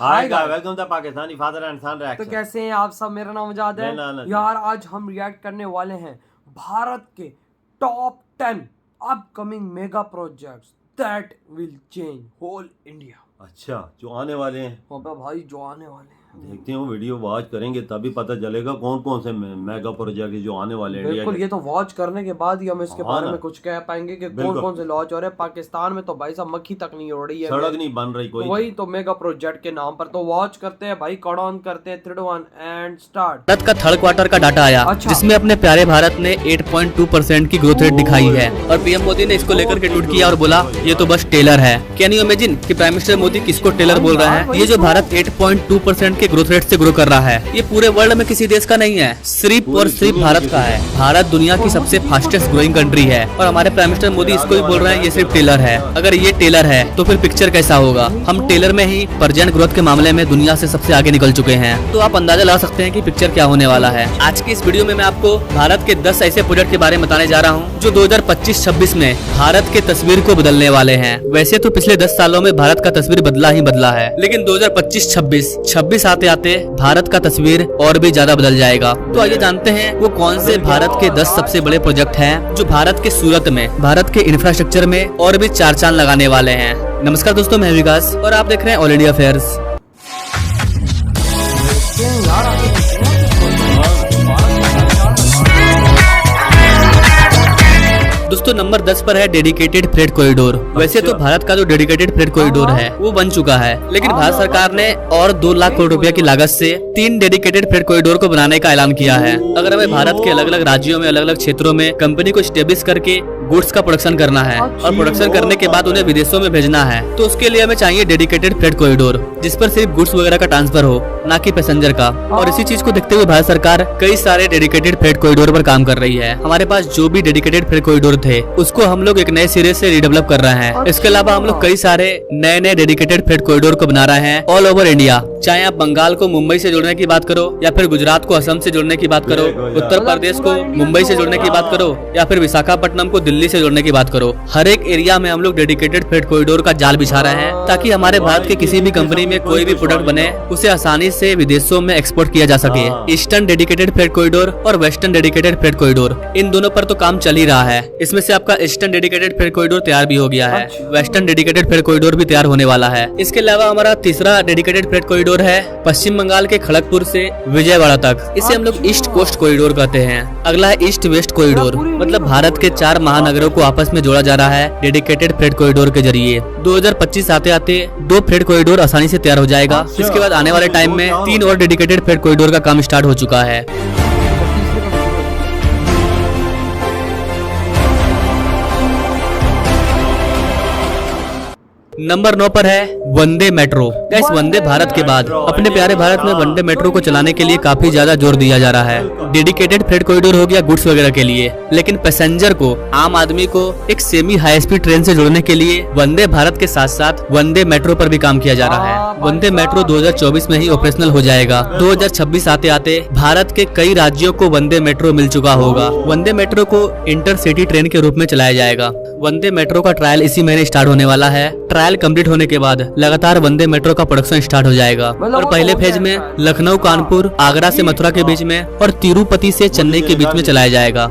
Hi guys, welcome to Pakistani father and son reaction. तो कैसे हैं आप सब? मेरा नाम आजाद है यार। आज हम रिएक्ट करने वाले हैं भारत के top 10 upcoming mega projects that will change whole India. अच्छा, जो आने वाले हैं। अबे भाई, जो आने वाले हैं देखते हैं, वीडियो वॉच करेंगे तभी पता चलेगा कौन कौन से मेगा प्रोजेक्ट जो आने वाले हैं। बिल्कुल, ये तो वॉच करने के बाद ही हम इसके बारे में कुछ कह पाएंगे कि कौन कौन से लॉन्च हो रहे हैं। पाकिस्तान में तो भाई साहब मक्खी तक नहीं उड़ रही है, सड़क नहीं बन रही कोई। वही तो मेगा प्रोजेक्ट के नाम पर तो वॉच करते हैं भाई। कट ऑन करते हैं 3 2 1 एंड स्टार्ट। भारत का थर्ड क्वार्टर का डाटा आया, जिसमें अपने प्यारे भारत ने 8.2% की ग्रोथ रेट दिखाई है और पीएम मोदी ने इसको लेकर के ट्वीट किया और बोला ये तो बस टेलर है। कैन यू इमेजिन कि प्राइम मिनिस्टर मोदी किसको टेलर बोल रहा है? ये जो भारत 8.2% के ग्रोथ रेट से ग्रो कर रहा है, ये पूरे वर्ल्ड में किसी देश का नहीं है, सिर्फ और सिर्फ भारत का है। भारत दुनिया की सबसे फास्टेस्ट ग्रोइंग कंट्री है और हमारे प्राइम मिनिस्टर मोदी इसको भी बोल रहे हैं ये सिर्फ टेलर है। अगर ये टेलर है तो फिर पिक्चर कैसा होगा? हम टेलर में ही प्रेजेंट ग्रोथ के मामले में दुनिया से सबसे आगे निकल चुके हैं, तो आप अंदाजा लगा सकते हैं कि पिक्चर क्या होने वाला है। आज की इस वीडियो में मैं आपको भारत के 10 ऐसे प्रोजेक्ट के बारे में बताने जा रहा हूँ जो 2025-26 में भारत के तस्वीर को बदलने वाले हैं। वैसे तो पिछले 10 सालों में भारत का तस्वीर बदला ही बदला है, लेकिन 2025-26 आते आते भारत का तस्वीर और भी ज्यादा बदल जाएगा। तो आइए जानते हैं वो कौन से भारत के 10 सबसे बड़े प्रोजेक्ट हैं जो भारत के सूरत में, भारत के इंफ्रास्ट्रक्चर में और भी चार चांद लगाने वाले हैं। नमस्कार दोस्तों, मैं विकास और आप देख रहे हैं ऑल इंडिया अफेयर्स। दोस्तों, नंबर 10 पर है डेडिकेटेड फ्रेट कॉरिडोर। वैसे तो भारत का जो डेडिकेटेड फ्रेट कॉरिडोर है वो बन चुका है, लेकिन भारत सरकार ने और 2 लाख करोड़ रुपए की लागत से 3 डेडिकेटेड फ्रेट कॉरिडोर को बनाने का ऐलान किया है। अगर हमें भारत के अलग अलग राज्यों में, अलग अलग क्षेत्रों में कंपनी को स्टेब्लिश करके गुड्स का प्रोडक्शन करना है और प्रोडक्शन करने के बाद उन्हें विदेशों में भेजना है, तो उसके लिए हमें चाहिए डेडिकेटेड फ्रेट कॉरिडोर, जिस पर सिर्फ गुड्स वगैरह का ट्रांसफर हो, ना कि पैसेंजर का। और इसी चीज को देखते हुए भारत सरकार कई सारे डेडिकेटेड फ्रेट कॉरिडोर पर काम कर रही है। हमारे पास जो भी डेडिकेटेड फ्रेट कॉरिडोर थे उसको हम लोग एक नए सिरे से रिडेवलप कर रहे हैं। इसके अलावा हम लोग कई सारे नए डेडिकेटेड फ्रेट कॉरिडोर को बना रहे हैं ऑल ओवर इंडिया। चाहे आप बंगाल को मुंबई से जोड़ने की बात करो, या फिर गुजरात को असम से जोड़ने की बात करो, उत्तर प्रदेश को मुंबई से जोड़ने की बात करो, या फिर विशाखापट्टनम को दिल्ली से जोड़ने की बात करो, हर एक एरिया में हम लोग डेडिकेटेड फ्रेट कॉरिडोर का जाल बिछा रहे हैं, ताकि हमारे भारत के किसी भी कंपनी में कोई भी प्रोडक्ट बने उसे आसानी से विदेशों में एक्सपोर्ट किया जा सके। ईस्टर्न डेडिकेटेड फ्रेट कॉरिडोर और वेस्टर्न डेडिकेटेड फ्रेट कॉरिडोर, इन दोनों पर तो काम चल ही रहा है। इसमें से आपका ईस्टर्न डेडिकेटेड फ्रेट कॉरिडोर तैयार भी हो गया है, वेस्टर्न डेडिकेटेड फ्रेट कॉरिडोर भी तैयार होने वाला है। इसके अलावा हमारा तीसरा डेडिकेटेड फ्रेट कॉरिडोर है पश्चिम बंगाल के खड़गपुर से विजयवाड़ा तक। इसे हम लोग ईस्ट कोस्ट कॉरिडोर कहते हैं। अगला है ईस्ट वेस्ट कॉरिडोर, मतलब भारत के 4 महानगरों को आपस में जोड़ा जा रहा है डेडिकेटेड फ्रेट कॉरिडोर के जरिए। 2025 आते आते 2 फ्रेट कॉरिडोर आसानी से तैयार हो जाएगा। इसके बाद आने वाले टाइम में 3 और डेडिकेटेड फ्रेट कॉरिडोर का काम स्टार्ट हो चुका है। नंबर 9 पर है वंदे मेट्रो। इस वंदे भारत के बाद अपने प्यारे भारत में वंदे मेट्रो को चलाने के लिए काफी ज्यादा जोर दिया जा रहा है। डेडिकेटेड फ्रेट कॉरिडोर हो गया गुड्स वगैरह के लिए, लेकिन पैसेंजर को, आम आदमी को एक सेमी हाई स्पीड ट्रेन से जोड़ने के लिए वंदे भारत के साथ साथ वंदे मेट्रो पर भी काम किया जा रहा है। वंदे मेट्रो 2024 में ही ऑपरेशनल हो जाएगा। 2026 आते आते भारत के कई राज्यों को वंदे मेट्रो मिल चुका होगा। वंदे मेट्रो को इंटरसिटी ट्रेन के रूप में चलाया जाएगा। वंदे मेट्रो का ट्रायल इसी महीने स्टार्ट होने वाला है। ट्रायल कंप्लीट होने के बाद लगातार वंदे मेट्रो का प्रोडक्शन स्टार्ट हो जाएगा और पहले फेज में लखनऊ कानपुर, आगरा से मथुरा के बीच में और तिरुपति से चेन्नई के बीच में चलाया जाएगा।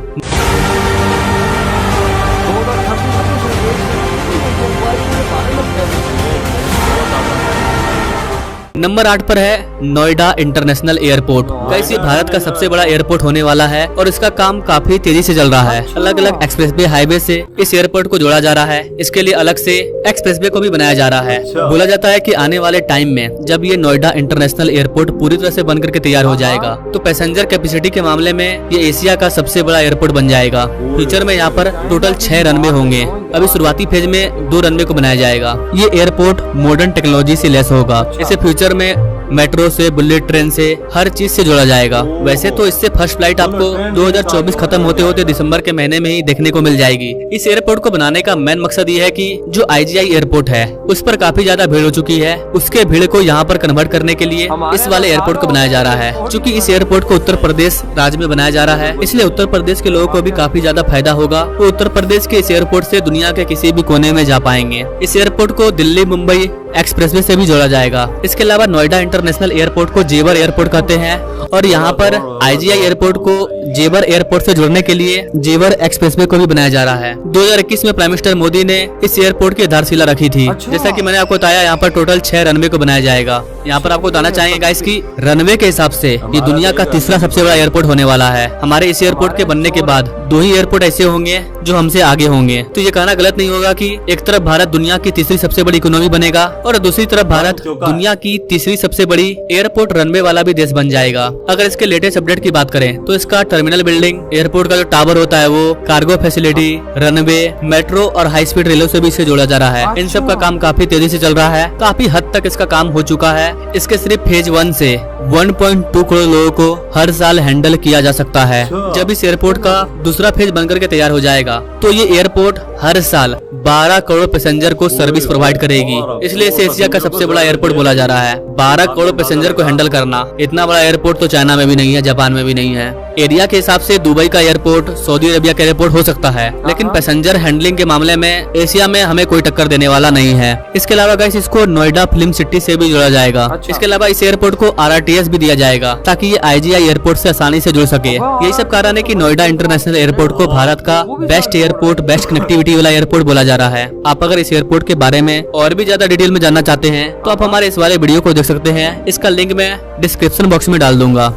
नंबर 8 पर है नोएडा इंटरनेशनल एयरपोर्ट। कैसे भारत का सबसे बड़ा एयरपोर्ट होने वाला है और इसका काम काफी तेजी से चल रहा है। अलग अलग एक्सप्रेसवे हाईवे से इस एयरपोर्ट को जोड़ा जा रहा है। इसके लिए अलग से एक्सप्रेसवे को भी बनाया जा रहा है। बोला जाता है कि आने वाले टाइम में जब ये नोएडा इंटरनेशनल एयरपोर्ट पूरी तरह से बनकर के तैयार हो जाएगा तो पैसेंजर कैपेसिटी के मामले में ये एशिया का सबसे बड़ा एयरपोर्ट बन जाएगा। फ्यूचर में यहाँ पर टोटल 6 रनवे होंगे। अभी शुरुआती फेज में 2 रनवे को बनाया जाएगा। ये एयरपोर्ट मॉडर्न टेक्नोलॉजी से लैस होगा। इसे फ्यूचर में मेट्रो से, बुलेट ट्रेन से, हर चीज से जोड़ा जाएगा। वैसे तो इससे फर्स्ट फ्लाइट आपको 2024 खत्म होते होते दिसंबर के महीने में ही देखने को मिल जाएगी। इस एयरपोर्ट को बनाने का मेन मकसद ये है कि जो IGI एयरपोर्ट है उस पर काफी ज्यादा भीड़ हो चुकी है, उसके भीड़ को यहाँ पर कन्वर्ट करने के लिए इस वाले एयरपोर्ट को बनाया जा रहा है। क्योंकि इस एयरपोर्ट को उत्तर प्रदेश राज्य में बनाया जा रहा है, इसलिए उत्तर प्रदेश के लोगों को भी काफी ज्यादा फायदा होगा। वो उत्तर प्रदेश के इस एयरपोर्ट से दुनिया के किसी भी कोने में जा पाएंगे। इस एयरपोर्ट को दिल्ली मुंबई एक्सप्रेसवे से भी जोड़ा जाएगा। इसके अलावा नोएडा इंटरनेशनल एयरपोर्ट को जेवर एयरपोर्ट कहते हैं और यहाँ पर IGI एयरपोर्ट को जेवर एयरपोर्ट से जोड़ने के लिए जेवर एक्सप्रेसवे को भी बनाया जा रहा है। 2021 में प्राइम मिनिस्टर मोदी ने इस एयरपोर्ट की आधारशिला रखी थी। जैसा कि मैंने आपको बताया, यहाँ पर टोटल 6 रनवे को बनाया जाएगा। यहाँ पर आपको बताना चाहेंगे गाइस कि रनवे के हिसाब से ये दुनिया का तीसरा सबसे बड़ा एयरपोर्ट होने वाला है। हमारे इस एयरपोर्ट के बनने के बाद 2 ही एयरपोर्ट ऐसे होंगे जो हमसे आगे होंगे। तो ये कहना गलत नहीं होगा कि एक तरफ भारत दुनिया की तीसरी सबसे बड़ी इकोनॉमी बनेगा और दूसरी तरफ भारत दुनिया की तीसरी सबसे बड़ी एयरपोर्ट रनवे वाला भी देश बन जाएगा। अगर इसके लेटेस्ट अपडेट की बात करें तो इसका टर्मिनल बिल्डिंग, एयरपोर्ट का जो टावर होता है वो, कार्गो फैसिलिटी, रनवे, मेट्रो और हाई स्पीड रेलवे से भी इसे जोड़ा जा रहा है। इन सब का काम काफी तेजी से चल रहा है, काफी हद तक इसका काम हो चुका है। इसके सिर्फ फेज 1 से 1.2 करोड़ लोगों को हर साल हैंडल किया जा सकता है। जब इस एयरपोर्ट का दूसरा फेज बनकर के तैयार हो जाएगा तो ये एयरपोर्ट हर साल 12 करोड़ पैसेंजर को सर्विस प्रोवाइड करेगी। इसलिए इसे एशिया का सबसे बड़ा एयरपोर्ट बोला जा रहा है। 12 करोड़ पैसेंजर को हैंडल करना, इतना बड़ा एयरपोर्ट तो चाइना में भी नहीं है, जापान में भी नहीं है। एरिया के हिसाब से दुबई का एयरपोर्ट, सऊदी अरेबिया का एयरपोर्ट हो सकता है, लेकिन पैसेंजर हैंडलिंग के मामले में एशिया में हमें कोई टक्कर देने वाला नहीं है। इसके अलावा गाइस इसको नोएडा फिल्म सिटी से भी जोड़ा जाएगा। इसके अलावा इस एयरपोर्ट को RRTS भी दिया जाएगा ताकि ये IGI एयरपोर्ट से आसानी से जुड़ सके। यही सब कारण है कि नोएडा इंटरनेशनल एयरपोर्ट को भारत का बेस्ट एयरपोर्ट, बेस्ट कनेक्टिविटी वाला एयरपोर्ट बोला जा रहा है। आप अगर इस एयरपोर्ट के बारे में और भी ज्यादा डिटेल में जानना चाहते हैं तो आप हमारे इस वाले वीडियो को देख सकते हैं। इसका लिंक मैं डिस्क्रिप्शन बॉक्स में डाल दूंगा।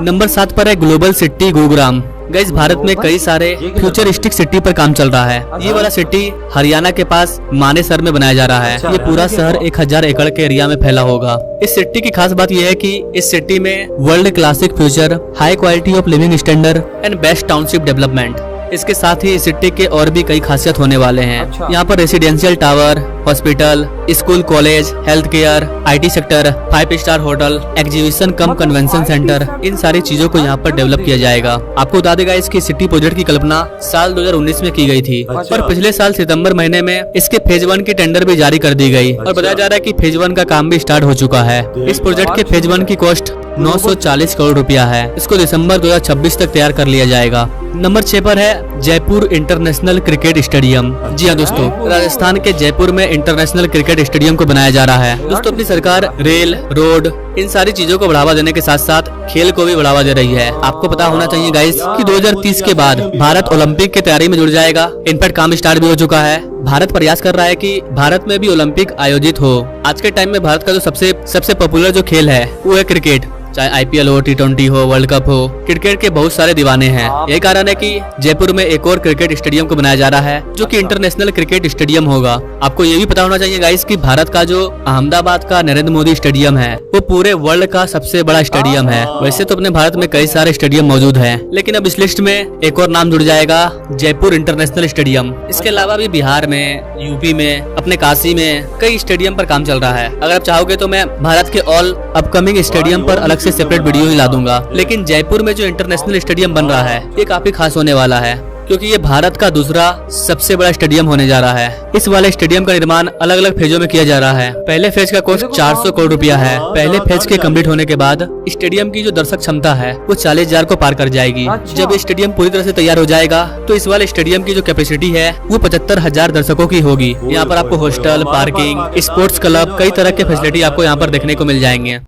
नंबर 7 पर है global city Gurugram. Guys Bharat में कई सारे फ्यूचरिस्टिक सिटी पर काम चल रहा है। ये वाला सिटी हरियाणा के पास मानेसर में बनाया जा रहा है। ये पूरा शहर 1000 एकड़ के एरिया में फैला होगा। इस सिटी की खास बात यह है कि इस सिटी में world classic future, high quality of living standard and best township development. इसके साथ ही इस सिटी के और भी कई खासियत होने वाले हैं। यहाँ पर residential tower, hospital, school, college, health care, IT sector, 5 star hotel, exhibition cum convention centre, इन सारी चीजों को यहाँ पर डेवलप किया जाएगा। आपको बता देगा इसकी सिटी प्रोजेक्ट की कल्पना साल 2019 में की गई थी और पिछले साल सितंबर महीने में इसके फेज 1 की टेंडर भी जारी कर दी गई और बताया जा रहा है कि फेज 1 का काम भी स्टार्ट हो चुका है। इस प्रोजेक्ट के फेज 1 की कॉस्ट 940 करोड़ रुपया है। इसको दिसंबर 2026 तक तैयार कर लिया जाएगा। नंबर 6 पर है जयपुर इंटरनेशनल क्रिकेट स्टेडियम। जी हाँ दोस्तों, राजस्थान के जयपुर में इंटरनेशनल क्रिकेट स्टेडियम को बनाया जा रहा है। दोस्तों अपनी सरकार रेल, रोड, इन सारी चीजों को बढ़ावा देने के साथ साथ खेल को भी बढ़ावा दे रही है। आपको पता होना चाहिए गाइस कि 2030 के बाद भारत ओलंपिक की तैयारी में जुड़ जाएगा। इनफैक्ट काम स्टार्ट भी हो चुका है। भारत प्रयास कर रहा है कि भारत में भी ओलंपिक आयोजित हो। आज के टाइम में भारत का जो सबसे पॉपुलर जो खेल है वो है क्रिकेट। चाहे IPL हो, T20 हो, वर्ल्ड कप हो, क्रिकेट के बहुत सारे दीवाने हैं। यही कारण है कि जयपुर में एक और क्रिकेट स्टेडियम को बनाया जा रहा है जो कि इंटरनेशनल क्रिकेट स्टेडियम होगा। आपको ये भी पता होना चाहिए गाइस कि भारत का जो अहमदाबाद का नरेंद्र मोदी स्टेडियम है वो पूरे वर्ल्ड का सबसे बड़ा स्टेडियम है। वैसे तो अपने भारत में कई सारे स्टेडियम मौजूद है, लेकिन अब इस लिस्ट में एक और नाम जुड़ जाएगा, जयपुर इंटरनेशनल स्टेडियम। इसके अलावा भी बिहार में, यूपी में, अपने काशी में कई स्टेडियम पर काम चल रहा है। अगर आप चाहोगे तो मैं भारत के ऑल अपकमिंग स्टेडियम पर अलग से सेपरेट वीडियो ही ला दूंगा, लेकिन जयपुर में जो इंटरनेशनल स्टेडियम बन रहा है ये काफी खास होने वाला है क्योंकि ये भारत का दूसरा सबसे बड़ा स्टेडियम होने जा रहा है। इस वाले स्टेडियम का निर्माण अलग अलग फेजों में किया जा रहा है। पहले फेज का कॉस्ट 400 करोड़ रुपया है। पहले फेज के कंप्लीट होने के बाद स्टेडियम की जो दर्शक क्षमता है वो 40,000 को पार कर जाएगी। जब ये स्टेडियम पूरी तरह से तैयार हो जाएगा तो इस वाले स्टेडियम की जो कैपेसिटी है वो 75,000 दर्शकों की होगी। यहाँ पर आपको हॉस्टल, पार्किंग, स्पोर्ट्स क्लब, कई तरह के फैसिलिटी आपको यहाँ पर देखने को मिल जाएंगे।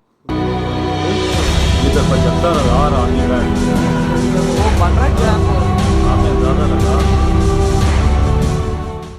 75,000 आदमी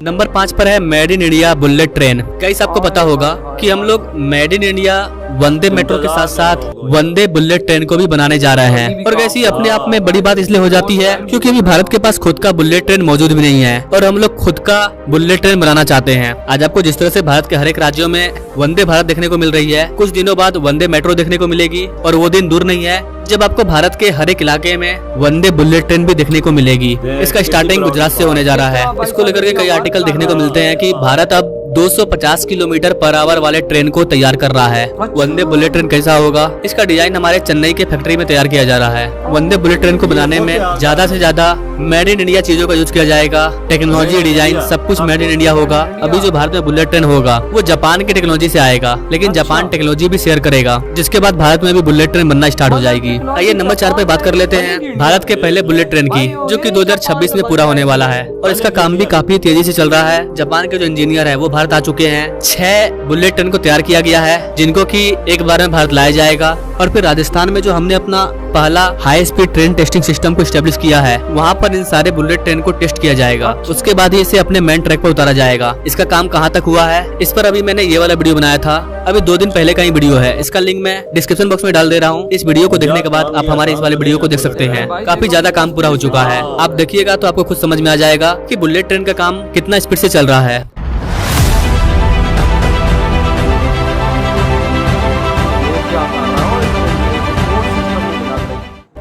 नंबर 5 पर है made in India bullet train. Guys आपको पता होगा कि हम लोग made in India Vande metro के साथ साथ वंदे बुलेट ट्रेन को भी बनाने जा रहे हैं। और वैसे अपने आप में बड़ी बात इसलिए हो जाती है क्योंकि अभी भारत के पास खुद का बुलेट ट्रेन मौजूद भी नहीं है और हम लोग खुद का बुलेट ट्रेन बनाना चाहते हैं। आज आपको जिस तरह से भारत के हर एक राज्यों में वंदे भारत देखने को मिल रही है, कुछ दिनों बाद वंदे मेट्रो देखने को मिलेगी और वो दिन दूर नहीं है जब आपको भारत के हर एक इलाके में वंदे बुलेट ट्रेन भी देखने को मिलेगी। इसका स्टार्टिंग गुजरात से होने जा रहा है। इसको लेकर के कई आर्टिकल देखने को मिलते हैं कि भारत अब 250 किलोमीटर पर आवर वाले ट्रेन को तैयार कर रहा है। वंदे बुलेट ट्रेन कैसा होगा, इसका डिजाइन हमारे चेन्नई के फैक्ट्री में तैयार किया जा रहा है। वंदे बुलेट ट्रेन को बनाने में ज्यादा से ज्यादा मेड इन इंडिया चीजों का यूज किया जाएगा। टेक्नोलॉजी, डिजाइन सब कुछ मेड इन इंडिया होगा। अभी जो भारत में बुलेट ट्रेन होगा वो जापान की टेक्नोलॉजी से आएगा, लेकिन जापान टेक्नोलॉजी भी शेयर करेगा, जिसके बाद भारत में भी बुलेट ट्रेन बनना स्टार्ट हो जाएगी। आइए नंबर 4 पे बात कर लेते हैं भारत के पहले बुलेट ट्रेन की, जो कि 2026 में पूरा होने वाला है और इसका काम भी काफी तेजी से चल रहा है। जापान के जो इंजीनियर है वो भारत आ चुके हैं। 6 बुलेट ट्रेन को तैयार किया गया है, जिनको कि एक बार में भारत लाया जाएगा। और फिर राजस्थान में जो हमने अपना पहला high speed train testing system को स्टेब्लिश किया है, वहाँ पर इन सारे बुलेट ट्रेन को टेस्ट किया जाएगा। उसके बाद ही इसे अपने मेन ट्रैक पर उतारा जाएगा। इसका काम कहाँ तक हुआ है, इस पर अभी मैंने ये वाला वीडियो बनाया था, अभी 2 दिन पहले का ही वीडियो है। इसका लिंक मैं डिस्क्रिप्शन बॉक्स में डाल दे रहा हूँ। इस वीडियो को देखने के बाद आप हमारे इस वाले वीडियो को देख सकते हैं। काफी ज्यादा काम पूरा हो चुका है। आप देखिएगा तो आपको खुद समझ में आ जाएगा कि बुलेट ट्रेन का काम कितना स्पीड से चल रहा है।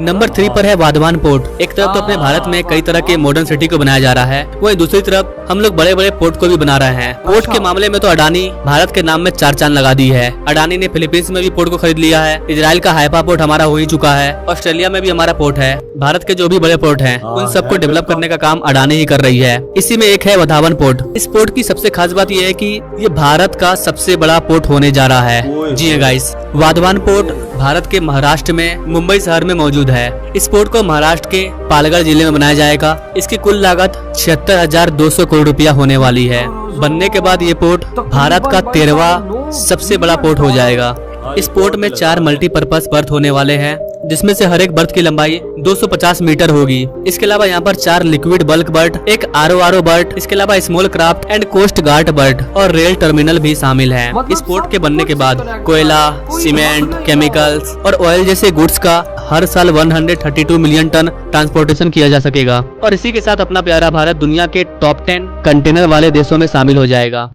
नंबर 3 पर है वाधवान पोर्ट। एक तरफ तो अपने भारत में कई तरह के मॉडर्न सिटी को बनाया जा रहा है, वहीं दूसरी तरफ हम लोग बड़े बड़े पोर्ट को भी बना रहे हैं। पोर्ट के मामले में तो अडानी भारत के नाम में 4 चांद लगा दी है। अडानी ने फिलीपींस में भी पोर्ट को खरीद लिया है। इजराइल का हाइफा पोर्ट हमारा हो ही चुका है। ऑस्ट्रेलिया में भी हमारा पोर्ट है। भारत के जो भी बड़े पोर्ट हैं उन सबको डेवलप करने का काम अडानी ही कर रही है। इसी में एक है वाधवान पोर्ट। इस पोर्ट की सबसे खास बात यह है कि ये भारत का सबसे बड़ा पोर्ट होने जा रहा है। जी गाइस, वाधवान पोर्ट भारत के महाराष्ट्र में मुंबई शहर में मौजूद है। इस पोर्ट को महाराष्ट्र के पालगढ़ जिले में बनाया जाएगा। इसकी कुल लागत 76,200 करोड़ रुपया होने वाली है। बनने के बाद ये पोर्ट भारत का 13वां सबसे बड़ा पोर्ट हो जाएगा। इस पोर्ट में 4 मल्टीपर्पज बर्थ होने वाले हैं, जिसमें से हर एक बर्थ की लंबाई 250 मीटर होगी। इसके अलावा यहाँ पर 4 लिक्विड बल्क बर्थ, एक आरओ बर्थ, इसके अलावा small craft and coast guard berth और रेल टर्मिनल भी शामिल है। इस पोर्ट के बनने के बाद कोयला, सीमेंट, केमिकल्स और ऑयल जैसे गुड्स का हर साल 132 मिलियन टन ट्रांसपोर्टेशन किया जा सकेगा। और इसी के साथ अपना प्यारा भारत दुनिया के टॉप 10 कंटेनर वाले देशों में शामिल हो जाएगा।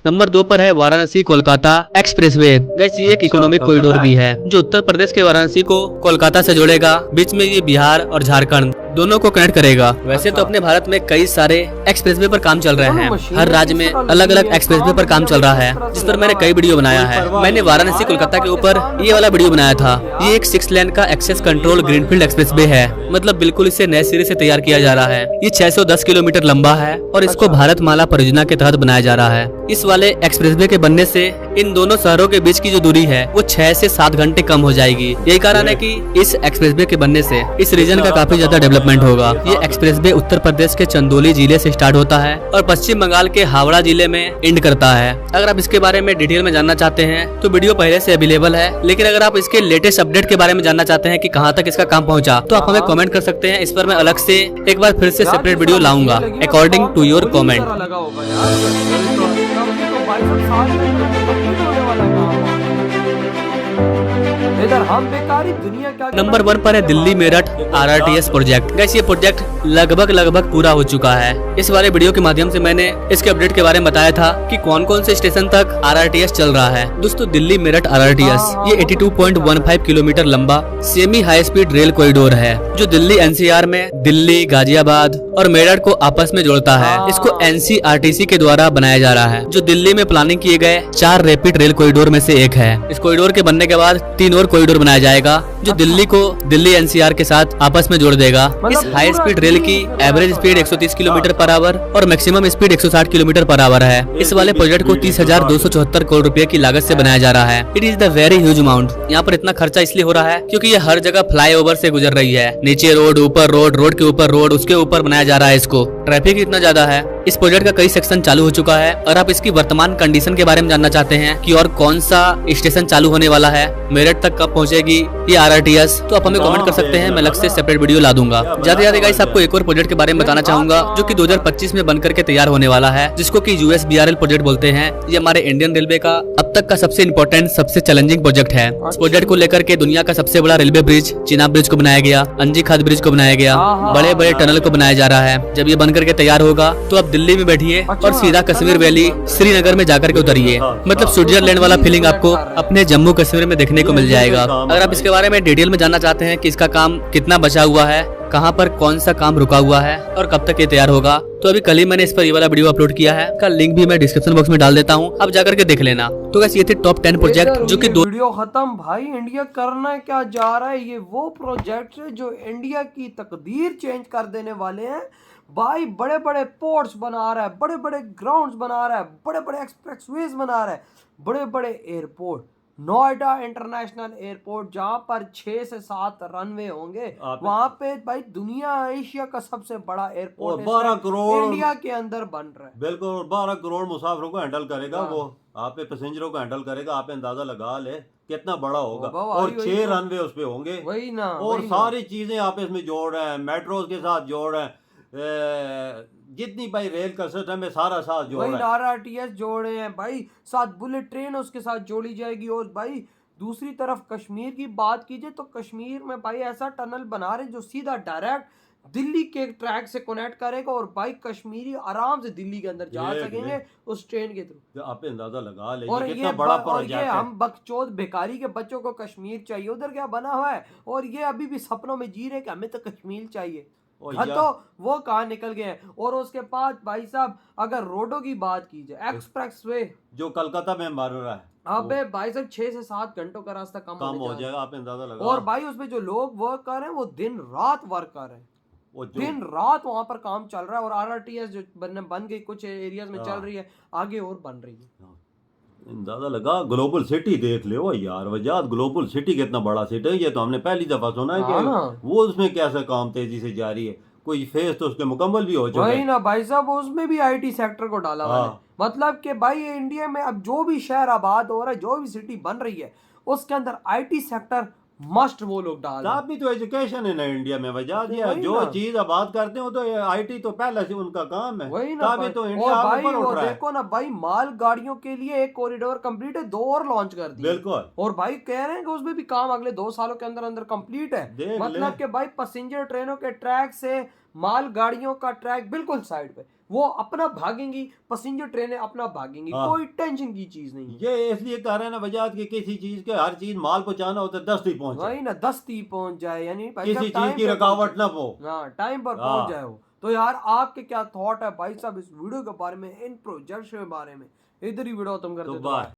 नंबर 2 पर है वाराणसी कोलकाता एक्सप्रेसवे। गैस ये एक इकोनॉमिक कॉरिडोर भी है जो उत्तर प्रदेश के वाराणसी को कोलकाता से जोड़ेगा। बीच में ये बिहार और झारखंड दोनों को कनेक्ट करेगा। वैसे तो अपने भारत में कई सारे एक्सप्रेसवे पर काम चल रहे हैं। हर राज्य में अलग अलग एक्सप्रेसवे पर काम चल रहा है, जिस पर मैंने कई वीडियो बनाया है। मैंने वाराणसी कोलकाता के ऊपर ये वाला वीडियो बनाया था। ये एक 6 लेन का एक्सेस कंट्रोल ग्रीनफील्ड एक्सप्रेसवे है, मतलब बिल्कुल इसे नए सिरे से तैयार किया जा रहा है। ये 610 किलोमीटर लंबा है और इसको भारत माला परियोजना के तहत बनाया जा रहा है। इस वाले एक्सप्रेसवे के बनने से इन दोनों शहरों के बीच की जो दूरी है वो 6 से 7 घंटे कम हो जाएगी। यही कारण है कि इस एक्सप्रेसवे के बनने से इस रीजन का काफी ज्यादा डेवलपमेंट होगा। ये एक्सप्रेसवे उत्तर प्रदेश के चंदौली जिले से स्टार्ट होता है और पश्चिम बंगाल के हावड़ा जिले में एंड करता है। अगर आप इसके बारे में डिटेल में जानना चाहते हैं तो वीडियो पहले से अवेलेबल है, लेकिन अगर आप इसके लेटेस्ट अपडेट के बारे में जानना चाहते हैं कि कहां तक इसका काम पहुंचा तो आप हमें कमेंट कर सकते हैं। इस पर मैं अलग से एक बार फिर से सेपरेट वीडियो लाऊंगा according to your comment. Number 1 पर है Delhi Meerut RRTS project. Guys ये प्रोजेक्ट लगभग पूरा हो चुका है। इस वाले वीडियो के माध्यम से मैंने इसके अपडेट के बारे में बताया था कि कौन कौन से स्टेशन तक RRTS चल रहा है। दोस्तों दिल्ली मेरठ RRTS ये 82.15 किलोमीटर लंबा semi high speed rail corridor है जो दिल्ली NCR में दिल्ली, गाजियाबाद और मेरठ को आपस में जोड़ता है। इसको NCRTC के द्वारा बनाया जा रहा है, जो दिल्ली में प्लानिंग किए गए 4 रैपिड रेल कॉरिडोर में से एक है। इस कॉरिडोर के बनने के बाद 3 और कॉरिडोर बनाया जाएगा जो दिल्ली को दिल्ली NCR के साथ आपस में जोड़ देगा। इस हाई स्पीड रेल की average speed 130 kilometre per hour और maximum speed 160 kilometre per hour है। इस वाले प्रोजेक्ट को 30,274 करोड़ रुपए की लागत से बनाया जा रहा है। It is the very huge amount. यहाँ पर इतना खर्चा इसलिए हो रहा है क्योंकि ये हर जगह फ्लाईओवर से गुजर रही है। नीचे रोड, ऊपर रोड, रोड के ऊपर रोड, उसके ऊपर बनाया जा रहा है इसको। ट्रैफिक इतना ज्यादा है। इस प्रोजेक्ट का कई सेक्शन चालू हो चुका है। और आप इसकी वर्तमान कंडीशन के बारे में जानना चाहते हैं कि और कौन सा स्टेशन चालू होने वाला है, मेरठ तक कब पहुंचेगी ये RRTS, तो आप हमें कमेंट कर सकते हैं, मैं अलग से सेपरेट वीडियो ला दूंगा। जाते जाते गाइस आपको एक और प्रोजेक्ट के बारे में बताना चाहूंगा जो कि 2025 में बनकर के तैयार होने वाला है, जिसको कि USBRL प्रोजेक्ट बोलते हैं। ये हमारे इंडियन रेलवे का अब तक का सबसे इम्पोर्टेंट, सबसे चैलेंजिंग प्रोजेक्ट है। इस प्रोजेक्ट को लेकर के दुनिया का सबसे बड़ा रेलवे ब्रिज चिनाब ब्रिज को बनाया गया, अंजी खाद ब्रिज को बनाया गया, बड़े बड़े टनल को बनाया जा रहा है। जब ये बनकर के तैयार होगा तो आप दिल्ली में बैठिए और सीधा कश्मीर वैली श्रीनगर में जाकर के उतरिए, मतलब स्विट्जरलैंड वाला फीलिंग आपको अपने जम्मू कश्मीर में देखने को मिल जाएगा। अगर आप इसके बारे में डिटेल में जानना चाहते हैं कि इसका काम कितना बचा हुआ है, कहाँ पर कौन सा काम रुका हुआ है और कब तक ये तैयार होगा, तो अभी कल ही मैंने इस पर ये वाला वीडियो अपलोड किया है, का लिंक भी मैं डिस्क्रिप्शन बॉक्स में डाल देता हूँ, आप जाकर के देख लेना। तो गाइस ये थे टॉप 10 प्रोजेक्ट जो कि वीडियो खत्म। भाई इंडिया करना क्या जा रहा है, ये वो प्रोजेक्ट है जो इंडिया की तकदीर चेंज कर देने वाले हैं। भाई बड़े बड़े पोर्ट्स बना रहा है, बड़े बड़े ग्राउंड्स बना रहा है, बड़े बड़े एक्सप्रेसवेज बना रहा है, बड़े बड़े एयरपोर्ट, नोएडा इंटरनेशनल एयरपोर्ट जहां पर 6 से 7 रनवे होंगे, वहां पे भाई दुनिया एशिया का सबसे बड़ा एयरपोर्ट 12 करोड़ इंडिया के अंदर बन रहा है। बिल्कुल 12 करोड़ मुसाफिरों को हैंडल करेगा वो, आप पैसेंजरों को हैंडल करेगा। आप अंदाजा लगा ले कितना बड़ा होगा, और 6 रनवे उस पे होंगे, वही ना, और सारी चीजें आप इसमें जोड़ रहे हैं, मेट्रोज के साथ जोड़ रहे हैं, जितनी भाई रेल का सिस्टम है सारा साथ जोड़ रहे हैं, RRTS जोड़े हैं भाई, साथ बुलेट ट्रेन उसके साथ जोड़ी जाएगी। और भाई दूसरी तरफ कश्मीर की बात कीजिए तो कश्मीर में भाई ऐसा टनल बना रहे जो सीधा डायरेक्ट दिल्ली के ट्रैक से कनेक्ट करेगा, और भाई कश्मीरी आराम से दिल्ली के अंदर जा सकेंगे उस ट्रेन के थ्रू। आप अंदाजा लगा ले और कितना बड़ा प्रोजेक्ट है। हम बकचोद भिखारी के बच्चों को कश्मीर चाहिए, उधर क्या बना हुआ है, और ये अभी भी सपनों में जी रहे कि हमें तो कश्मीर चाहिए। तो वो कहाँ निकल गए हैं। और उसके बाद भाई साहब अगर रोडों की बात की जाए, एक्सप्रेसवे जो कलकत्ता में मर रहा है, अबे भाई साहब 6 से 7 घंटों का रास्ता कम हो जाएगा, आप अंदाजा लगा। और भाई उसमें जो लोग वर्क कर रहे हैं वो दिन रात वर्क कर रहे हैं, वो दिन रात वहां पर काम चल रहा है। और RRTS जो बन गई, कुछ एरियाज में चल रही है, आगे और बन रही है। अंदाजा लगा। ग्लोबल सिटी देख ले यार, वजाद ग्लोबल सिटी कितना बड़ा सिटी है, ये तो हमने पहली दफा सुना है कि वो उसमें कैसा काम तेजी से जारी है, कोई फेज तो उसके मुकम्मल भी हो चुका है। वही ना भाई साहब, उसमें भी IT सेक्टर को डाला हुआ है। मतलब कि भाई ये इंडिया में अब जो भी शहर आबाद हो रहा है, जो भी सिटी बन रही है, उसके अंदर IT सेक्टर मस्ट वो लोग डाल रहे हैं। भी तो एजुकेशन है ना इंडिया में, वजह दिया जो चीज आबाद करते हो तो IT तो पहले से उनका काम है, वही ना भाई। तो इंडिया और भाई वो देखो ना भाई, माल गाड़ियों के लिए एक कॉरिडोर कंप्लीट है, 2 और लॉन्च कर दिए। बिल्कुल। और भाई कह रहे हैं कि उसमें भी काम अगले 2 सालों के अंदर अंदर कंप्लीट है। मतलब कि भाई पैसेंजर ट्रेनों के ट्रैक से माल गाड़ियों का ट्रैक बिल्कुल साइड पे, वो अपना भागेंगी, पैसेंजर ट्रेनें अपना भागेंगी, कोई टेंशन की चीज नहीं। ये इसलिए कह रहे हैं ना वजह कि किसी चीज के हर चीज माल पहुंचाना होता है दस्ती पहुंच, वही ना, दस्ती पहुंच जाए, यानी किसी चीज की रुकावट ना हो, टाइम पर पहुंच जाए वो। तो यार आपके क्या थॉट है भाई साहब इस वीडियो के बारे में, इन प्रोजेक्ट्स के बारे में? इधर ही वीडियो तुम करते